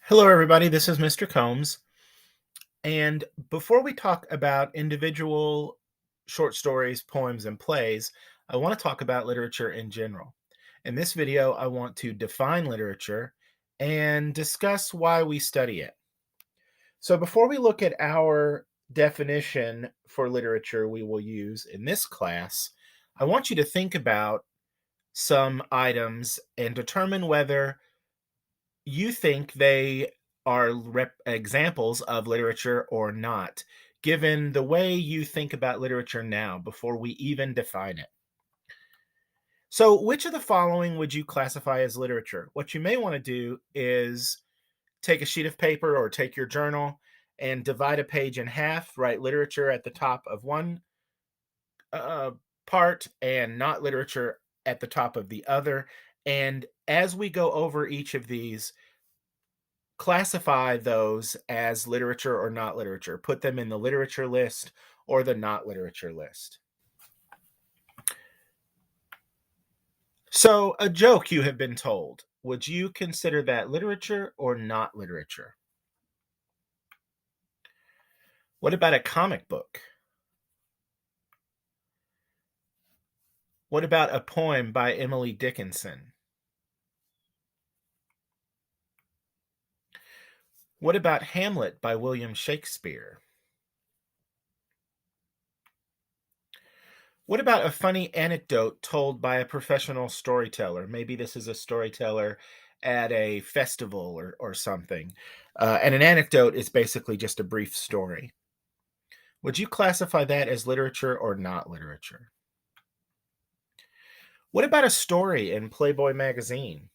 Hello, everybody. This is Mr. Combs. And before we talk about individual short stories, poems, and plays, I want to talk about literature in general. In this video, I want to define literature and discuss why we study it. So, before we look at our definition for literature we will use in this class, I want you to think about some items and determine whether you think they are examples of literature or not, given the way you think about literature now before we even define it. So, which of the following would you classify as literature? What you may want to do is take a sheet of paper or take your journal and divide a page in half, write literature at the top of one uh, part and not literature at the top of the other. And as we go over each of these, classify those as literature or not literature. Put them in the literature list or the not literature list. So, a joke you have been told, would you consider that literature or not literature? What about a comic book? What about a poem by Emily Dickinson? What about Hamlet by William Shakespeare? What about a funny anecdote told by a professional storyteller? Maybe this is a storyteller at a festival or something. And an anecdote is basically just a brief story. Would you classify that as literature or not literature? What about a story in Playboy magazine?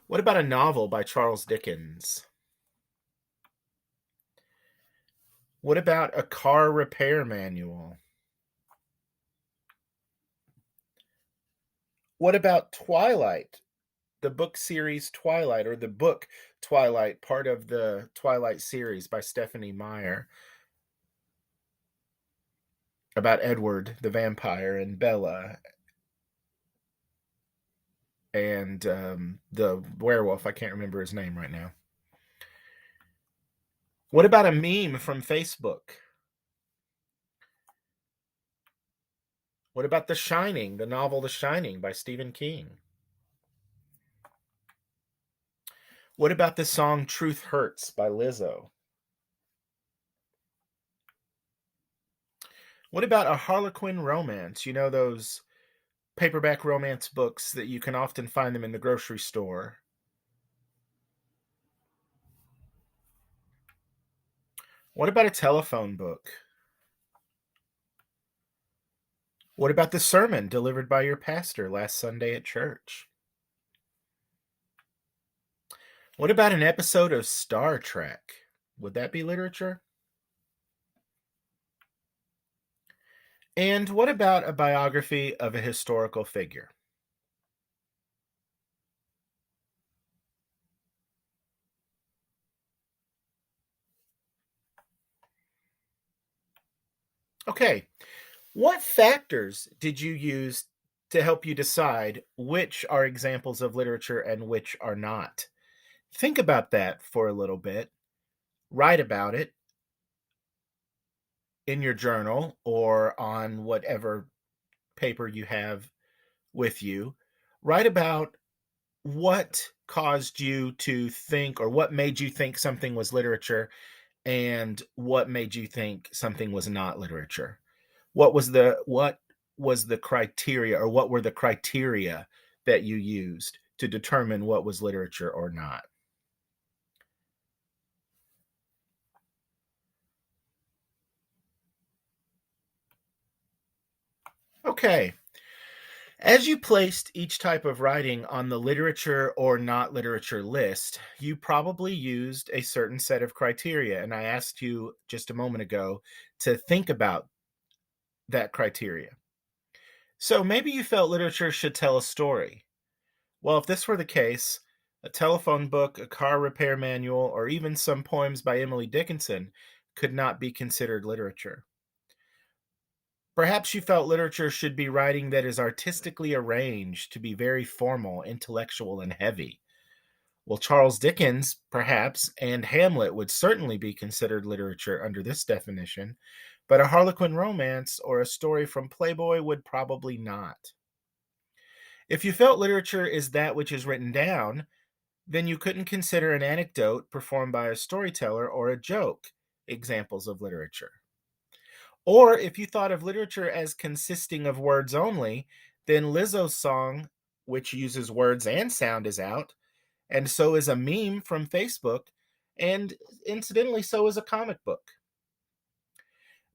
What about a novel by Charles Dickens? What about a car repair manual? What about Twilight, the book series Twilight, or the book Twilight, part of the Twilight series by Stephanie Meyer, about Edward the vampire and Bella and the werewolf? I can't remember his name right now. What about a meme from Facebook? What about The Shining, the novel The Shining by Stephen King? What about the song Truth Hurts by Lizzo? What about a Harlequin romance? You know, those paperback romance books that you can often find them in the grocery store. What about a telephone book? What about the sermon delivered by your pastor last Sunday at church? What about an episode of Star Trek? Would that be literature? And what about a biography of a historical figure? Okay, what factors did you use to help you decide which are examples of literature and which are not? Think about that for a little bit. Write about it in your journal or on whatever paper you have with you. Write about what caused you to think, or what made you think something was literature, and what made you think something was not literature. What was the criteria, or what were the criteria that you used to determine what was literature or not? Okay. As you placed each type of writing on the literature or not literature list, you probably used a certain set of criteria. And I asked you just a moment ago to think about that criteria. So maybe you felt literature should tell a story. Well, if this were the case, a telephone book, a car repair manual, or even some poems by Emily Dickinson could not be considered literature. Perhaps you felt literature should be writing that is artistically arranged to be very formal, intellectual, and heavy. Well, Charles Dickens, perhaps, and Hamlet would certainly be considered literature under this definition, but a Harlequin romance or a story from Playboy would probably not. If you felt literature is that which is written down, then you couldn't consider an anecdote performed by a storyteller or a joke examples of literature. Or if you thought of literature as consisting of words only, then Lizzo's song, which uses words and sound, is out, and so is a meme from Facebook, and incidentally, so is a comic book.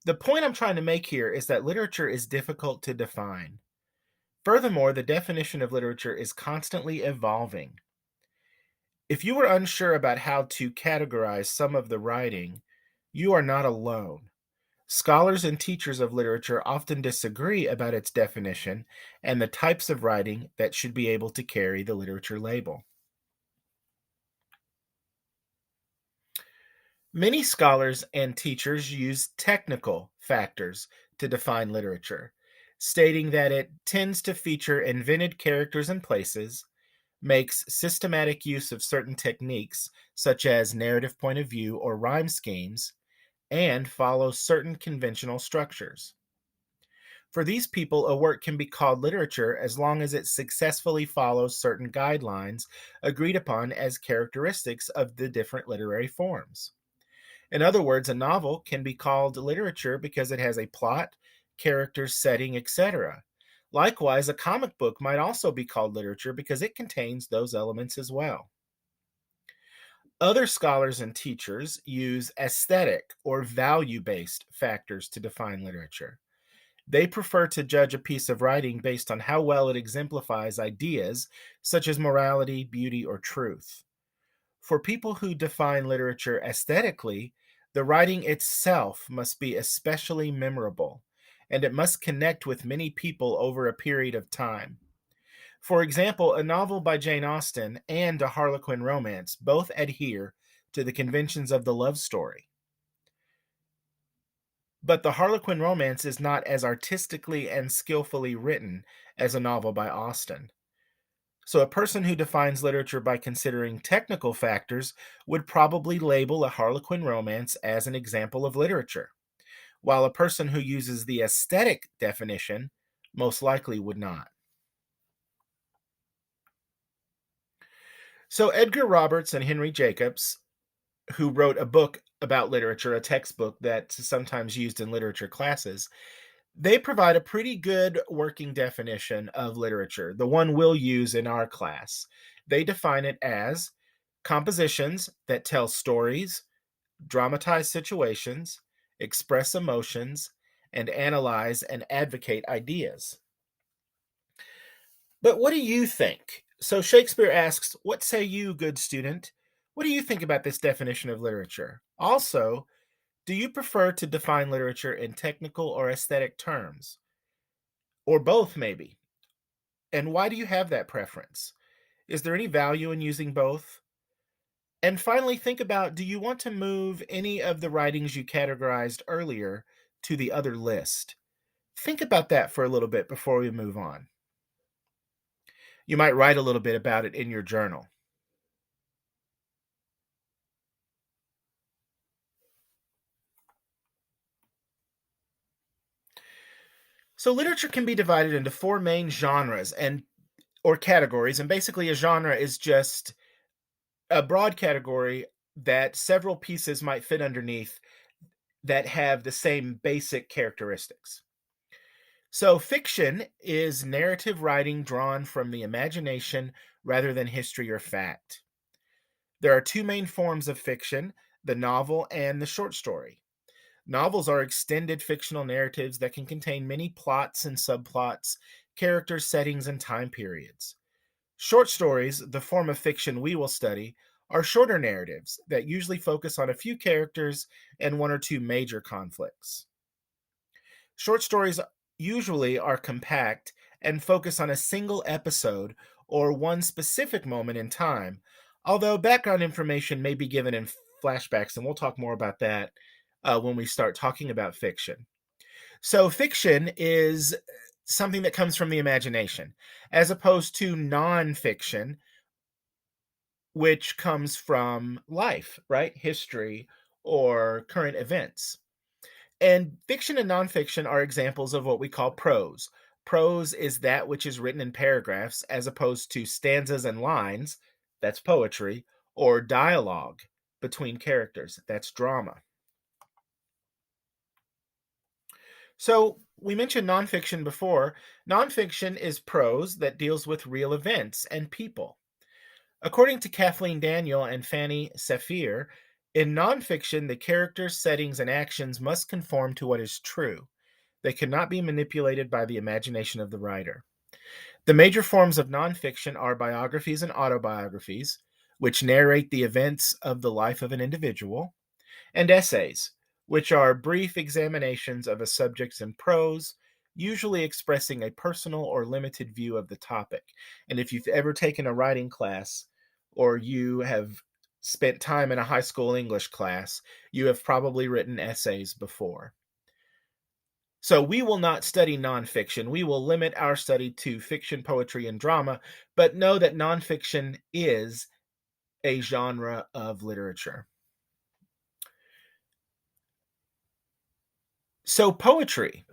The point I'm trying to make here is that literature is difficult to define. Furthermore, the definition of literature is constantly evolving. If you were unsure about how to categorize some of the writing, you are not alone. Scholars and teachers of literature often disagree about its definition and the types of writing that should be able to carry the literature label. Many scholars and teachers use technical factors to define literature, stating that it tends to feature invented characters and places, makes systematic use of certain techniques, such as narrative point of view or rhyme schemes, and follows certain conventional structures. For these people, a work can be called literature as long as it successfully follows certain guidelines agreed upon as characteristics of the different literary forms. In other words, a novel can be called literature because it has a plot, characters, setting, etc. Likewise, a comic book might also be called literature because it contains those elements as well. Other scholars and teachers use aesthetic or value based factors to define literature. They prefer to judge a piece of writing based on how well it exemplifies ideas such as morality, beauty, or truth. For people who define literature aesthetically, the writing itself must be especially memorable, and it must connect with many people over a period of time. For example, a novel by Jane Austen and a Harlequin romance both adhere to the conventions of the love story. But the Harlequin romance is not as artistically and skillfully written as a novel by Austen. So, a person who defines literature by considering technical factors would probably label a Harlequin romance as an example of literature, while a person who uses the aesthetic definition most likely would not. So, Edgar Roberts and Henry Jacobs, who wrote a book about literature, a textbook that's sometimes used in literature classes, they provide a pretty good working definition of literature, the one we'll use in our class. They define it as compositions that tell stories, dramatize situations, express emotions, and analyze and advocate ideas. But what do you think? So Shakespeare asks, "What say you, good student? What do you think about this definition of literature? Also, do you prefer to define literature in technical or aesthetic terms? Or both, maybe? And why do you have that preference? Is there any value in using both? And finally, think about, do you want to move any of the writings you categorized earlier to the other list? Think about that for a little bit before we move on. You might write a little bit about it in your journal. So literature can be divided into four main genres and or categories, and basically a genre is just a broad category that several pieces might fit underneath that have the same basic characteristics. So fiction is narrative writing drawn from the imagination rather than history or fact. There are two main forms of fiction, the novel and the short story. Novels are extended fictional narratives that can contain many plots and subplots, characters, settings, and time periods. Short stories, the form of fiction we will study, are shorter narratives that usually focus on a few characters and one or two major conflicts. Short stories usually are compact and focus on a single episode or one specific moment in time, although background information may be given in flashbacks, and we'll talk more about that when we start talking about fiction. So fiction is something that comes from the imagination, as opposed to nonfiction, which comes from life, right? History or current events. And fiction and nonfiction are examples of what we call prose. Prose is that which is written in paragraphs as opposed to stanzas and lines, that's poetry, or dialogue between characters, that's drama. So we mentioned nonfiction before. Nonfiction is prose that deals with real events and people. According to Kathleen Daniel and Fanny Saphir, in nonfiction, the characters, settings, and actions must conform to what is true. They cannot be manipulated by the imagination of the writer. The major forms of nonfiction are biographies and autobiographies, which narrate the events of the life of an individual, and essays, which are brief examinations of a subject in prose, usually expressing a personal or limited view of the topic. And if you've ever taken a writing class or you have spent time in a high school English class, you have probably written essays before. So we will not study nonfiction. We will limit our study to fiction, poetry, and drama, but know that nonfiction is a genre of literature. So poetry.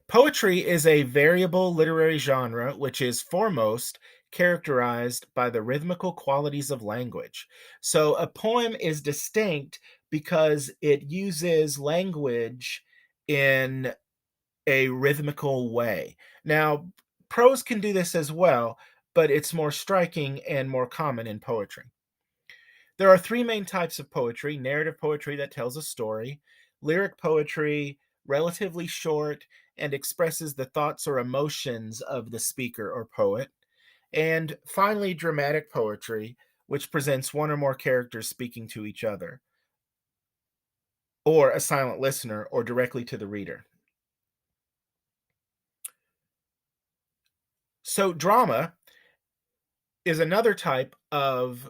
Poetry is a variable literary genre which is foremost characterized by the rhythmical qualities of language. So a poem is distinct because it uses language in a rhythmical way. Now, prose can do this as well, but it's more striking and more common in poetry. There are three main types of poetry: narrative poetry that tells a story, lyric poetry, relatively short and expresses the thoughts or emotions of the speaker or poet, and finally, dramatic poetry, which presents one or more characters speaking to each other, or a silent listener, or directly to the reader. So, drama is another type of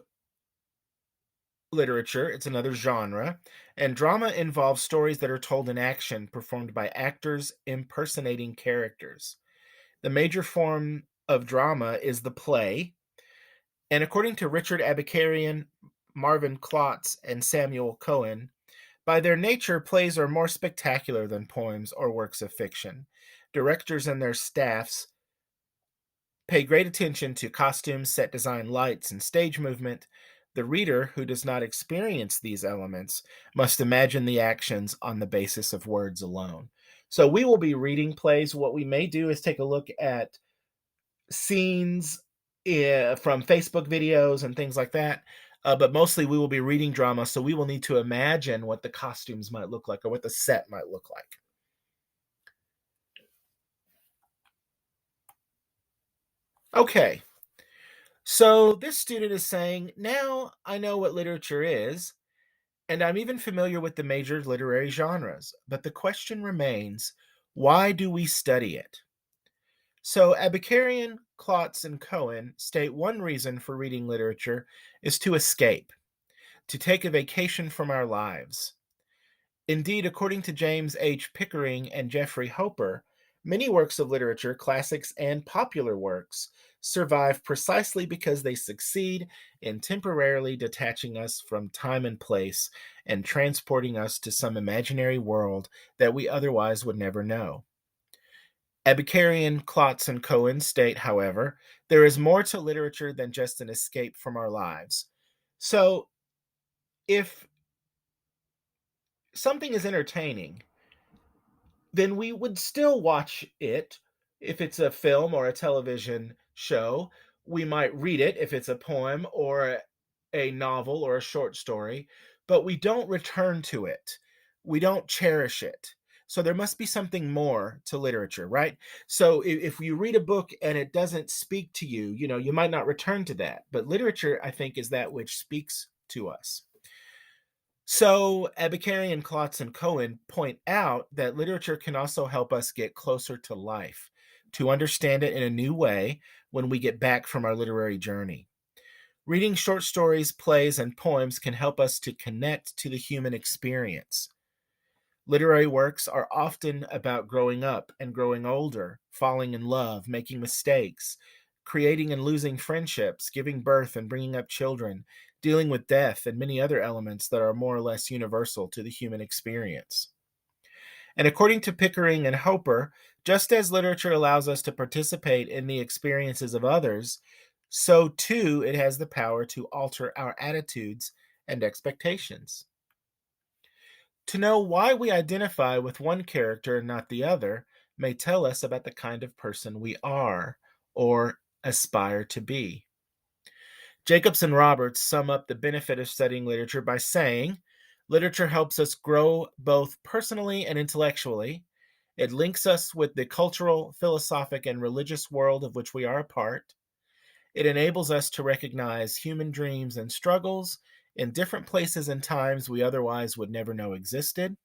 literature, it's another genre, and drama involves stories that are told in action, performed by actors impersonating characters. The major form of drama is the play, and according to Richard Abakarian, Marvin Klotz, and Samuel Cohen, by their nature, plays are more spectacular than poems or works of fiction. Directors and their staffs pay great attention to costumes, set design, lights, and stage movement. The reader, who does not experience these elements, must imagine the actions on the basis of words alone. So we will be reading plays. What we may do is take a look at scenes from Facebook videos and things like that. But mostly we will be reading drama, so we will need to imagine what the costumes might look like or what the set might look like. Okay, so this student is saying, now I know what literature is, and I'm even familiar with the major literary genres, but the question remains, why do we study it? So Abakarian, Klotz, and Cohen state one reason for reading literature is to escape, to take a vacation from our lives. Indeed, according to James H. Pickering and Jeffrey Hoper, many works of literature, classics and popular works, survive precisely because they succeed in temporarily detaching us from time and place and transporting us to some imaginary world that we otherwise would never know. Abakarian, Klotz, and Cohen state, however, there is more to literature than just an escape from our lives. So, if something is entertaining, then we would still watch it. If it's a film or a television show, we might read it if it's a poem or a novel or a short story, but we don't return to it. We don't cherish it. So there must be something more to literature, right? So if you read a book and it doesn't speak to you, you might not return to that. But literature, I think, is that which speaks to us. So Abakarian, Klotz, and Cohen point out that literature can also help us get closer to life, to understand it in a new way when we get back from our literary journey. Reading short stories, plays, and poems can help us to connect to the human experience. Literary works are often about growing up and growing older, falling in love, making mistakes, creating and losing friendships, giving birth and bringing up children, dealing with death, and many other elements that are more or less universal to the human experience. And according to Pickering and Hopper, just as literature allows us to participate in the experiences of others, so too it has the power to alter our attitudes and expectations. To know why we identify with one character and not the other may tell us about the kind of person we are or aspire to be. Jacobs and Roberts sum up the benefit of studying literature by saying, literature helps us grow both personally and intellectually. It links us with the cultural, philosophic, and religious world of which we are a part. It enables us to recognize human dreams and struggles in different places and times we otherwise would never know existed.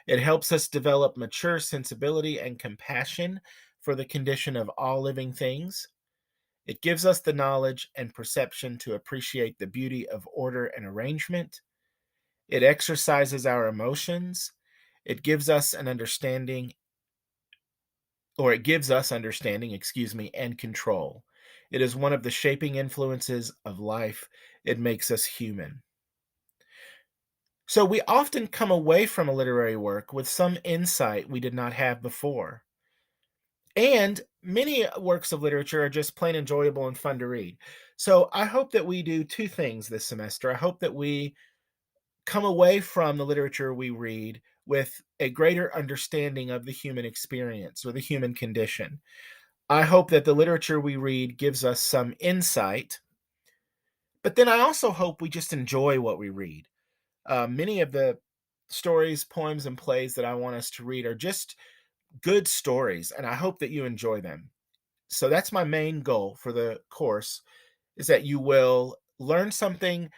It helps us develop mature sensibility and compassion for the condition of all living things. It gives us the knowledge and perception to appreciate the beauty of order and arrangement. It exercises our emotions. It gives us an understanding, or it gives us understanding, and control. It is one of the shaping influences of life. It makes us human. So we often come away from a literary work with some insight we did not have before. And many works of literature are just plain enjoyable and fun to read. So I hope that we do two things this semester. I hope that we come away from the literature we read with a greater understanding of the human experience or the human condition. I hope that the literature we read gives us some insight, but then I also hope we just enjoy what we read. Many of the stories, poems, and plays that I want us to read are just good stories, and I hope that you enjoy them. So that's my main goal for the course, is that you will learn something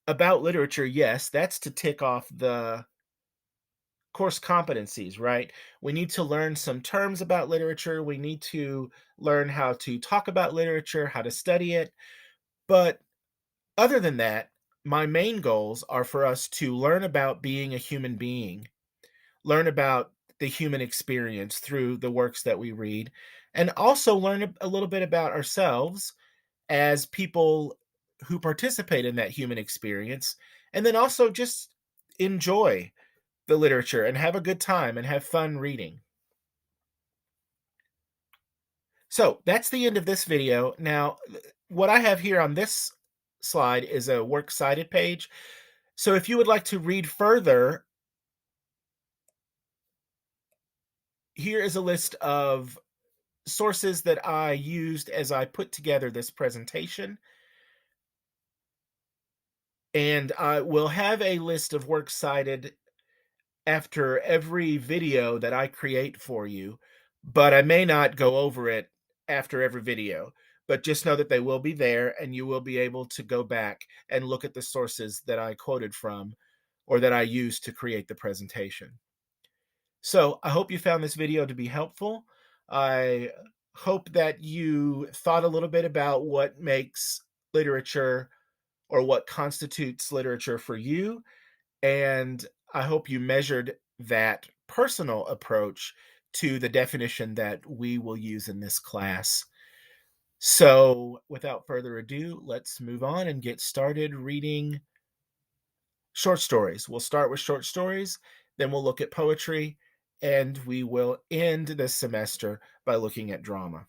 about literature. Yes, that's to tick off the course competencies, right? We need to learn some terms about literature. We need to learn how to talk about literature, how to study it. But other than that, my main goals are for us to learn about being a human being, learn about the human experience through the works that we read, and also learn a little bit about ourselves as people who participate in that human experience, and then also just enjoy the literature and have a good time and have fun reading. So that's the end of this video. Now, what I have here on this slide is a works cited page. So if you would like to read further, here is a list of sources that I used as I put together this presentation. And I will have a list of works cited after every video that I create for you, but I may not go over it after every video. But just know that they will be there, and you will be able to go back and look at the sources that I quoted from or that I used to create the presentation. So I hope you found this video to be helpful. I hope that you thought a little bit about what makes literature or what constitutes literature for you. And I hope you measured that personal approach to the definition that we will use in this class. So, without further ado, let's move on and get started reading short stories. We'll start with short stories, then we'll look at poetry, and we will end this semester by looking at drama.